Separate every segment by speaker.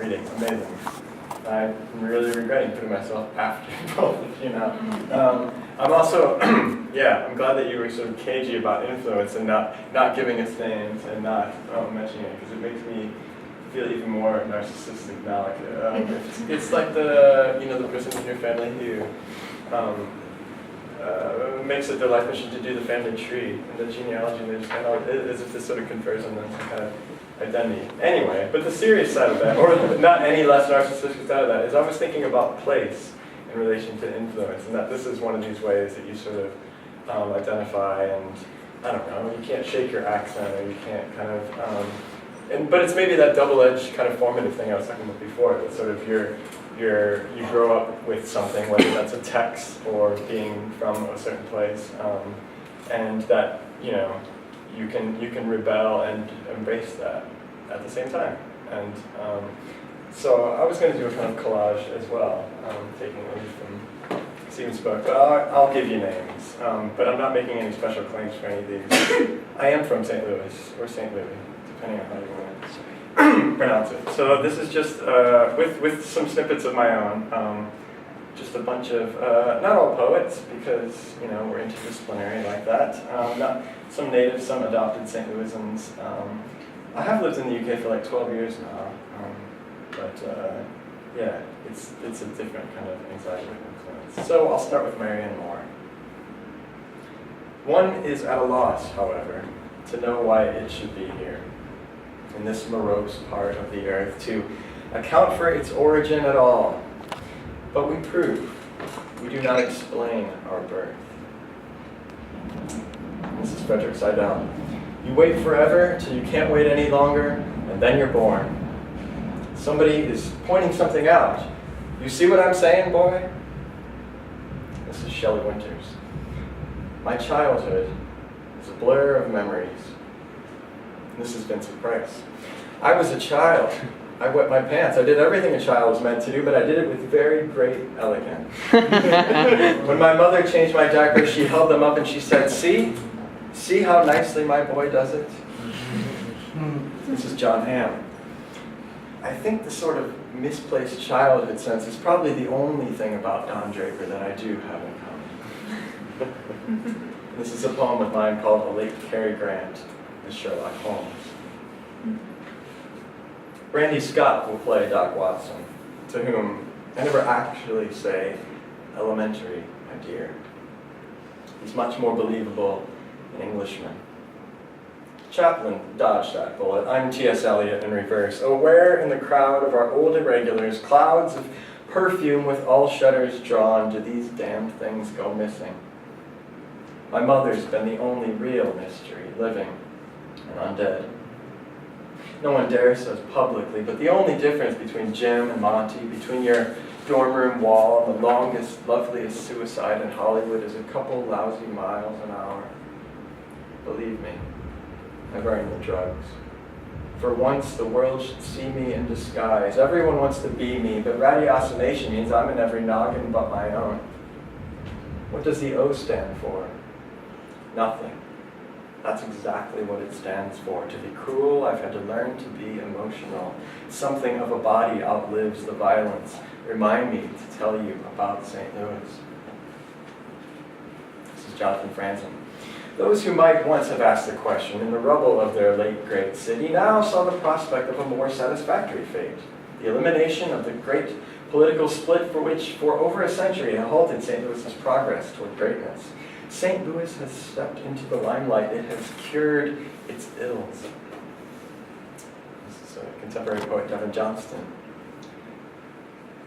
Speaker 1: reading. Amazing. I'm really regretting putting myself after both, you know. I'm also, yeah, I'm glad that you were sort of cagey about influence and not giving us names and not mentioning it, because it makes me feel even more narcissistic now. Like, it's like the person in your family who makes it their life mission to do the family tree and the genealogy, and they just kind of, as if this sort of confers on them some kind of identity. Anyway, but the serious side of that, or not any less narcissistic side of that, is I was thinking about place in relation to influence, and that this is one of these ways that you sort of identify, and I don't know, you can't shake your accent, or you can't kind of, but it's maybe that double-edged kind of formative thing I was talking about before, that sort of you grow up with something, whether that's a text or being from a certain place, and that, you know, you can rebel and embrace that at the same time. And so I was going to do a kind of collage as well, taking a leaf from Stephen's book, but I'll give you names. But I'm not making any special claims for any of these. I am from St. Louis, or St. Louis, depending on how you want to pronounce it. So this is just, with some snippets of my own, just a bunch of, not all poets, because, you know, we're interdisciplinary like that. Not some native, some adopted St. Louisans. I have lived in the UK for like 12 years now, but yeah, it's a different kind of anxiety influence. So I'll start with Marianne Moore. One is at a loss, however, to know why it should be here, in this morose part of the earth, to account for its origin at all. But we prove, we do not explain our birth. This is Frederick Seidel. You wait forever till you can't wait any longer, and then you're born. Somebody is pointing something out. You see what I'm saying, boy? This is Shelley Winters. My childhood is a blur of memories. This is Vincent Price. I was a child. I wet my pants. I did everything a child was meant to do, but I did it with very great elegance. When my mother changed my diapers, she held them up and she said, see how nicely my boy does it? This is John Hamm. I think the sort of misplaced childhood sense is probably the only thing about Don Draper that I do have in common. This is a poem of mine called A Late Cary Grant as Sherlock Holmes. Randy Scott will play Doc Watson, to whom I never actually say elementary, my dear. He's much more believable an Englishman. Chaplin dodged that bullet. I'm T.S. Eliot in reverse. Oh, where in the crowd of our old irregulars, clouds of perfume with all shutters drawn, do these damned things go missing? My mother's been the only real mystery, living and undead. No one dares so publicly, but the only difference between Jim and Monty, between your dorm room wall and the longest, loveliest suicide in Hollywood, is a couple lousy miles an hour. Believe me, I've earned the drugs. For once, the world should see me in disguise. Everyone wants to be me, but ratiocination means I'm in every noggin but my own. What does the O stand for? Nothing. That's exactly what it stands for. To be cruel, I've had to learn to be emotional. Something of a body outlives the violence. Remind me to tell you about St. Louis. This is Jonathan Franzen. Those who might once have asked the question in the rubble of their late great city now saw the prospect of a more satisfactory fate. The elimination of the great political split for which for over a century had halted St. Louis's progress toward greatness. St. Louis has stepped into the limelight. It has cured its ills. This is contemporary poet Devin Johnston.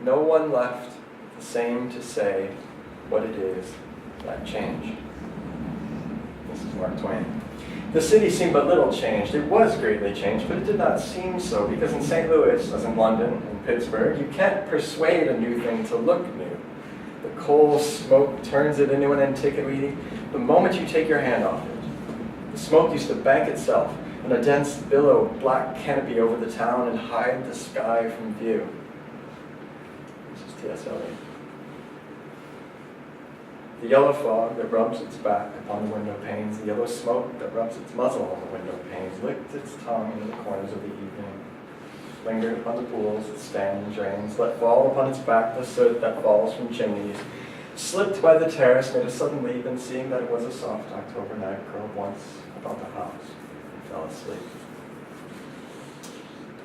Speaker 1: No one left the same to say what it is that changed. This is Mark Twain. The city seemed but little changed. It was greatly changed, but it did not seem so, because in St. Louis, as in London and Pittsburgh, you can't persuade a new thing to look new. The coal smoke turns it into an antiquity the moment you take your hand off it. The smoke used to bank itself in a dense billow black canopy over the town and hide the sky from view. This is T.S. Eliot. The yellow fog that rubs its back upon the window panes, the yellow smoke that rubs its muzzle on the window panes, licked its tongue into the corners of the evening. lingered upon the pools that stand in drains, let fall upon its back the soot that falls from chimneys, slipped by the terrace, made a sudden leap, and seeing that it was a soft October night, curled once about the house and fell asleep.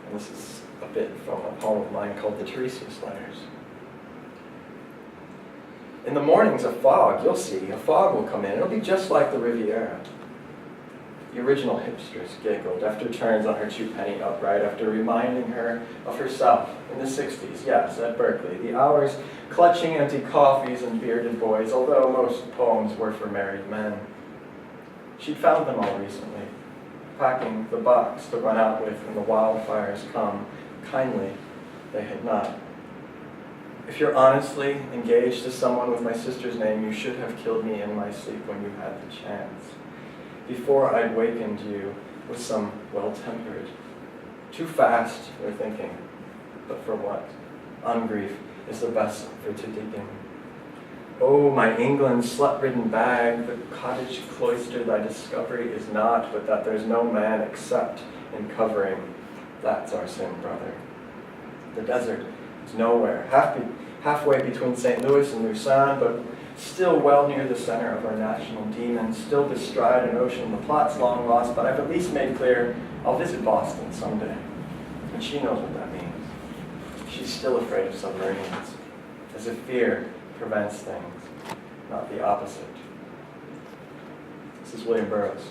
Speaker 1: And this is a bit from a poem of mine called The Tiresias Letters. In the mornings, a fog, you'll see, a fog will come in. It'll be just like the Riviera. The original hipsters giggled after turns on her two-penny upright, after reminding her of herself in the 60s, yes, at Berkeley. The hours clutching empty coffees and bearded boys, although most poems were for married men. She'd found them all recently, packing the box to run out with when the wildfires come. Kindly, they had not. If you're honestly engaged to someone with my sister's name, you should have killed me in my sleep when you had the chance. Before I'd wakened you with some well-tempered. Too fast, you're thinking, but for what? On grief is the best for to dig in. Oh, my England slut-ridden bag, the cottage cloister thy discovery is not, but that there's no man except in covering. That's our sin, brother. The desert is nowhere, halfway between St. Louis and Lausanne, but still well near the center of our national demon, still bestride an ocean. The plot's long lost, but I've at least made clear I'll visit Boston someday. And she knows what that means. She's still afraid of submarines, as if fear prevents things, not the opposite. This is William Burroughs.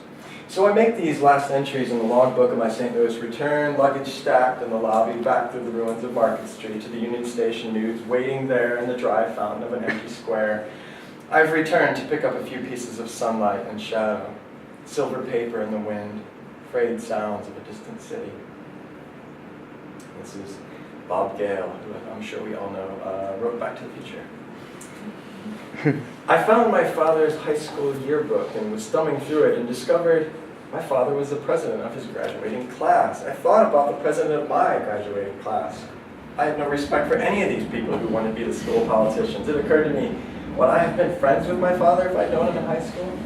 Speaker 1: So I make these last entries in the logbook of my St. Louis return, luggage stacked in the lobby, back through the ruins of Market Street to the Union Station News, waiting there in the dry fountain of an empty square. I've returned to pick up a few pieces of sunlight and shadow, silver paper in the wind, frayed sounds of a distant city. This is Bob Gale, who I'm sure we all know, wrote Back to the Future. I found my father's high school yearbook and was thumbing through it and discovered my father was the president of his graduating class. I thought about the president of my graduating class. I had no respect for any of these people who wanted to be the school politicians. It occurred to me, would I have been friends with my father if I'd known him in high school?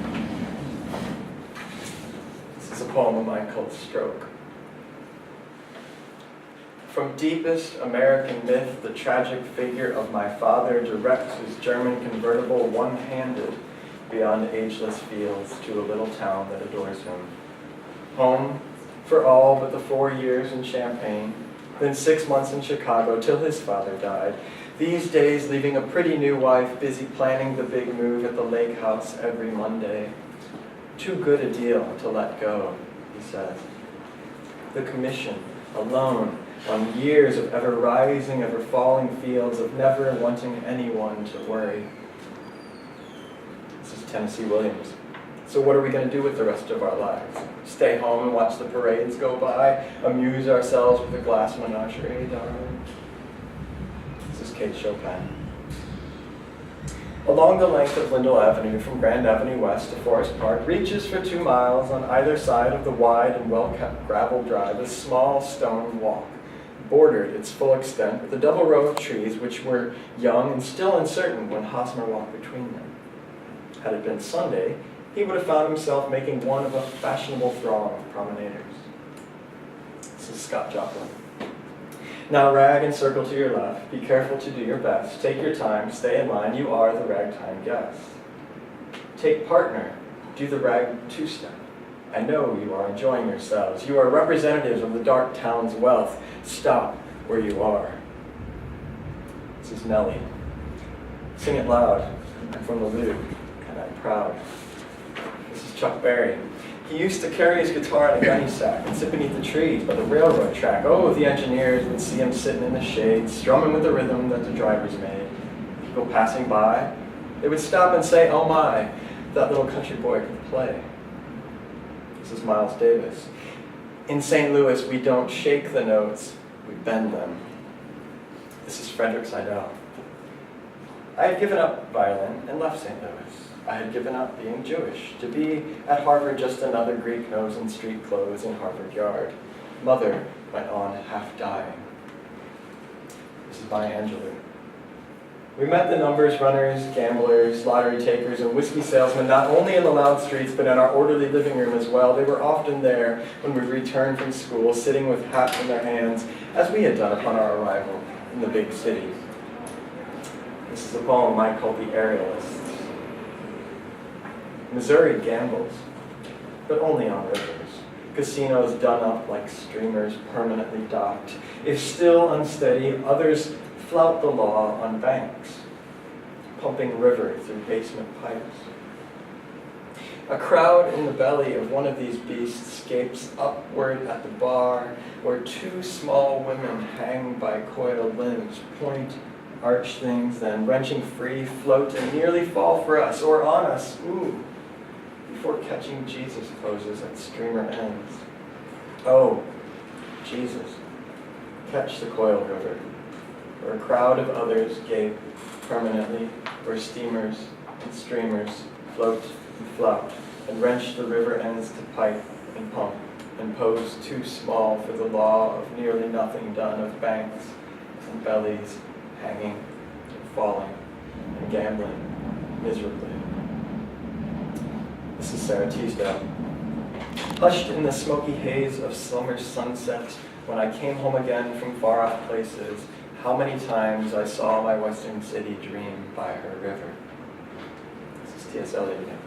Speaker 1: This is a poem of mine called Stroke. From deepest American myth, the tragic figure of my father directs his German convertible one-handed beyond ageless fields to a little town that adores him. Home for all but the 4 years in Champaign, then 6 months in Chicago till his father died. These days leaving a pretty new wife busy planning the big move at the lake house every Monday. Too good a deal to let go, he says. The commission, alone, on years of ever rising, ever falling fields, of never wanting anyone to worry. This is Tennessee Williams. So what are we going to do with the rest of our lives? Stay home and watch the parades go by? Amuse ourselves with a glass menagerie, darling? This is Kate Chopin. Along the length of Lindell Avenue, from Grand Avenue West to Forest Park, reaches for 2 miles on either side of the wide and well-kept gravel drive a small stone walk, bordered its full extent with a double row of trees which were young and still uncertain when Hosmer walked between them. Had it been Sunday, he would have found himself making one of a fashionable throng of promenaders. This is Scott Joplin. Now rag and circle to your left. Be careful to do your best. Take your time. Stay in line. You are the ragtime guest. Take partner. Do the rag two-step. I know you are enjoying yourselves. You are representatives of the dark town's wealth. Stop where you are. This is Nellie. Sing it loud. I'm from the Louvre, and I'm proud. This is Chuck Berry. He used to carry his guitar in a gunny sack and sit beneath the trees by the railroad track. Oh, the engineers would see him sitting in the shade, strumming with the rhythm that the drivers made. People passing by, they would stop and say, oh my, that little country boy could play. This is Miles Davis. In St. Louis, we don't shake the notes, we bend them. This is Frederick Seidel. I had given up violin and left St. Louis. I had given up being Jewish, to be at Harvard just another Greek nose in street clothes in Harvard Yard. Mother went on half dying. This is Maya Angelou. We met the numbers runners, gamblers, lottery takers, and whiskey salesmen not only in the loud streets, but in our orderly living room as well. They were often there when we returned from school, sitting with hats in their hands, as we had done upon our arrival in the big city. This is a poem I call The Aerialists. Missouri gambles, but only on rivers. Casinos done up like streamers permanently docked. If still unsteady, others flout the law on banks, pumping river through basement pipes. A crowd in the belly of one of these beasts escapes upward at the bar, where two small women hang by coiled limbs, point, arch things, then wrenching free, float and nearly fall for us, or on us, before catching Jesus closes at streamer ends. Oh, Jesus, catch the coiled river, where a crowd of others gape permanently, where steamers and streamers float and flout, and wrench the river ends to pipe and pump, and pose too small for the law of nearly nothing done of banks and bellies hanging and falling and gambling miserably. This is Sarah Teasdale. Hushed in the smoky haze of summer sunset, when I came home again from far-off places, how many times I saw my western city dream by her river. This is T.S. Eliot again.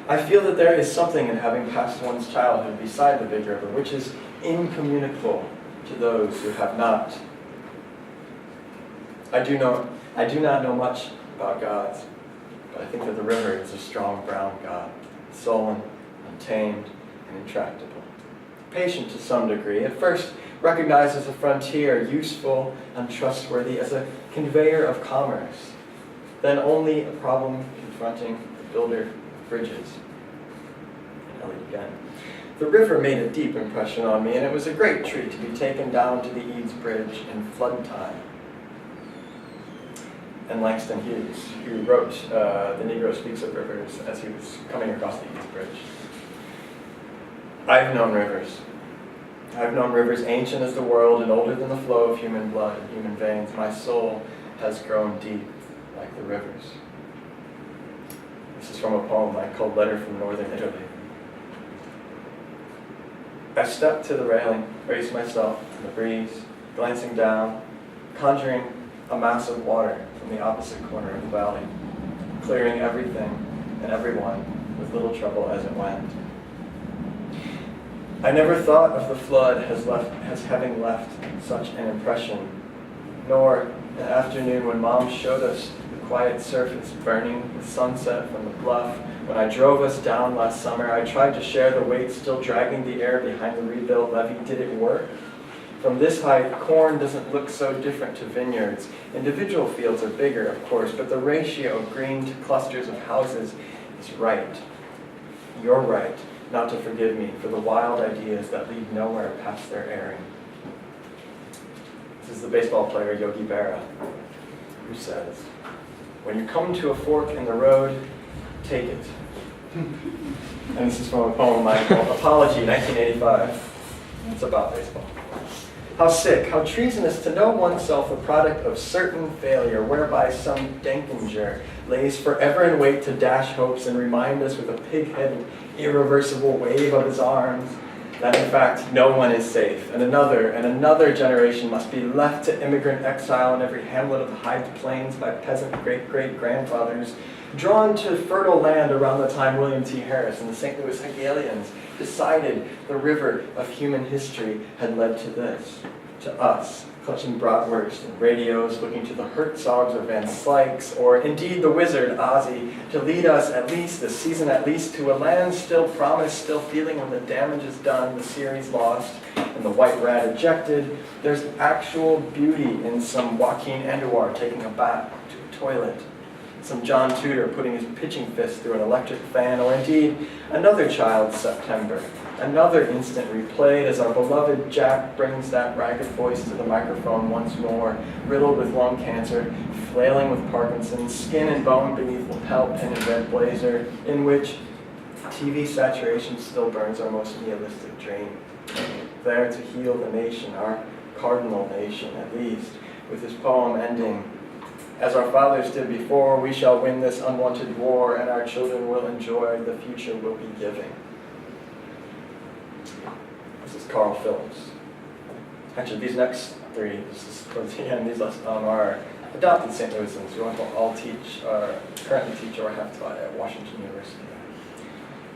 Speaker 1: I feel that there is something in having passed one's childhood beside the big river, which is incommunicable to those who have not. I do not know much about gods, but I think that the river is a strong brown god, sullen, untamed, and intractable. Patient to some degree, at first recognized as a frontier, useful and trustworthy as a conveyor of commerce, then only a problem confronting the builder of bridges. And Eliot again. The river made a deep impression on me, and it was a great treat to be taken down to the Eads Bridge in flood time. And Langston Hughes, who wrote The Negro Speaks of Rivers as he was coming across the Eads Bridge. I've known rivers. I've known rivers ancient as the world and older than the flow of human blood and human veins. My soul has grown deep like the rivers. This is from a poem I called Letter from Northern Italy. I stepped to the railing, braced myself in the breeze, glancing down, conjuring a mass of water from the opposite corner of the valley, clearing everything and everyone with little trouble as it went. I never thought of the flood as having left such an impression, nor an afternoon when Mom showed us the quiet surface burning with sunset from the bluff. When I drove us down last summer, I tried to share the weight still dragging the air behind the rebuilt levee. Did it work? From this height, corn doesn't look so different to vineyards. Individual fields are bigger, of course, but the ratio of green to clusters of houses is right. You're right not to forgive me for the wild ideas that lead nowhere past their airing. This is the baseball player Yogi Berra, who says, when you come to a fork in the road, take it. And this is from a poem I called Apology, 1985. It's about baseball. How sick, how treasonous to know oneself the product of certain failure, whereby some Denkinger lays forever in wait to dash hopes and remind us with a pig-headed, irreversible wave of his arms that in fact no one is safe, and another generation must be left to immigrant exile in every hamlet of the high plains by peasant great-great-grandfathers, drawn to fertile land around the time William T. Harris and the St. Louis Hegelians decided the river of human history had led to this, to us, clutching bratwurst and radios, looking to the Herzogs or Van Slykes, or indeed the wizard, Ozzy, to lead us at least this season, at least to a land still promised, still feeling when the damage is done, the series lost, and the white rat ejected. There's actual beauty in some Joaquin Andujar taking a bath to a toilet, some John Tudor putting his pitching fist through an electric fan, or indeed another child's September, another instant replayed as our beloved Jack brings that ragged voice to the microphone once more, riddled with lung cancer, flailing with Parkinson's, skin and bone beneath lapel pin and red blazer, in which TV saturation still burns our most nihilistic dream. There to heal the nation, our cardinal nation at least, with his poem ending, as our fathers did before, we shall win this unwanted war, and our children will enjoy the future we'll be giving. This is Carl Phillips. Actually, these next three, this is towards the end, these are adopted St. Louisans who all teach, currently teach or have taught at Washington University.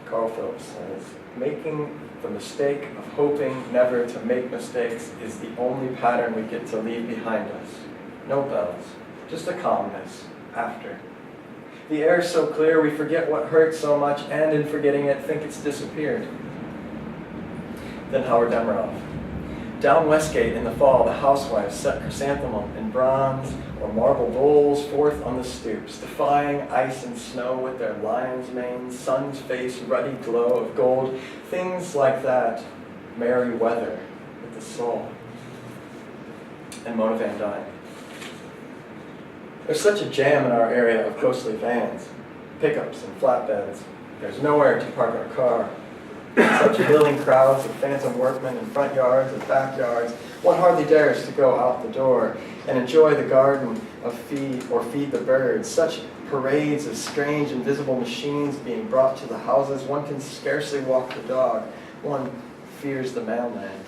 Speaker 1: Carl Phillips says, making the mistake of hoping never to make mistakes is the only pattern we get to leave behind us. No bells, just a calmness after. The air's so clear we forget what hurts so much, and in forgetting it, think it's disappeared. Then Howard Demeroff. Down Westgate in the fall, the housewives set chrysanthemum in bronze or marble bowls forth on the stoops, defying ice and snow with their lion's manes, sun's face ruddy glow of gold, things like that, merry weather with the soul. And Mona Van Dyne. There's such a jam in our area of ghostly vans, pickups and flatbeds. There's nowhere to park our car. Such milling crowds of phantom workmen in front yards and backyards, one hardly dares to go out the door and enjoy the garden or feed the birds. Such parades of strange invisible machines being brought to the houses, one can scarcely walk the dog. One fears the mailman.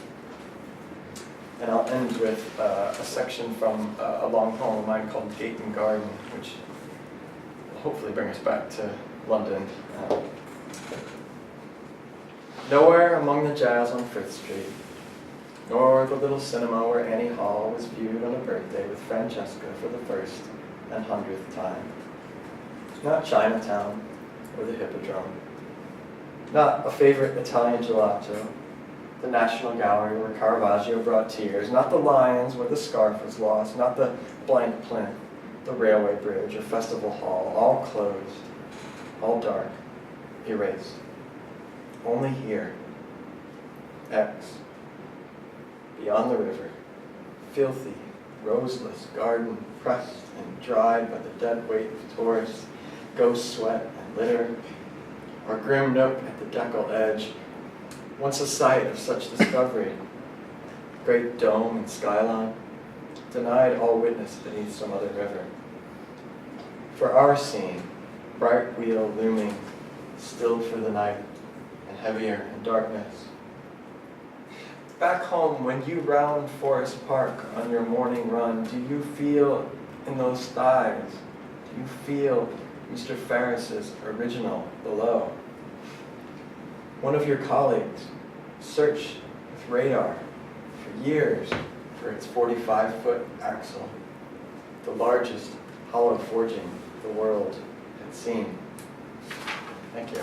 Speaker 1: And I'll end with a section from a long poem of mine called Gate and Garden, which will hopefully bring us back to London. Nowhere among the jazz on Frith Street, nor the little cinema where Annie Hall was viewed on a birthday with Francesca for the first and 100th time. Not Chinatown or the Hippodrome. Not a favorite Italian gelato, the National Gallery where Caravaggio brought tears. Not the Lions where the scarf was lost. Not the blank plinth, the railway bridge or festival hall, all closed, all dark, erased. Only here, X, beyond the river, filthy, roseless garden pressed and dried by the dead weight of tourists, ghost sweat and litter, our grim nook at the decal edge, once a site of such discovery, great dome and skyline, denied all witness beneath some other river. For our scene, bright wheel looming, still for the night, and heavier in darkness. Back home, when you round Forest Park on your morning run, do you feel in those thighs? Do you feel Mr. Ferris's original below? One of your colleagues searched with radar for years for its 45-foot axle, the largest hollow forging the world had seen. Thank you.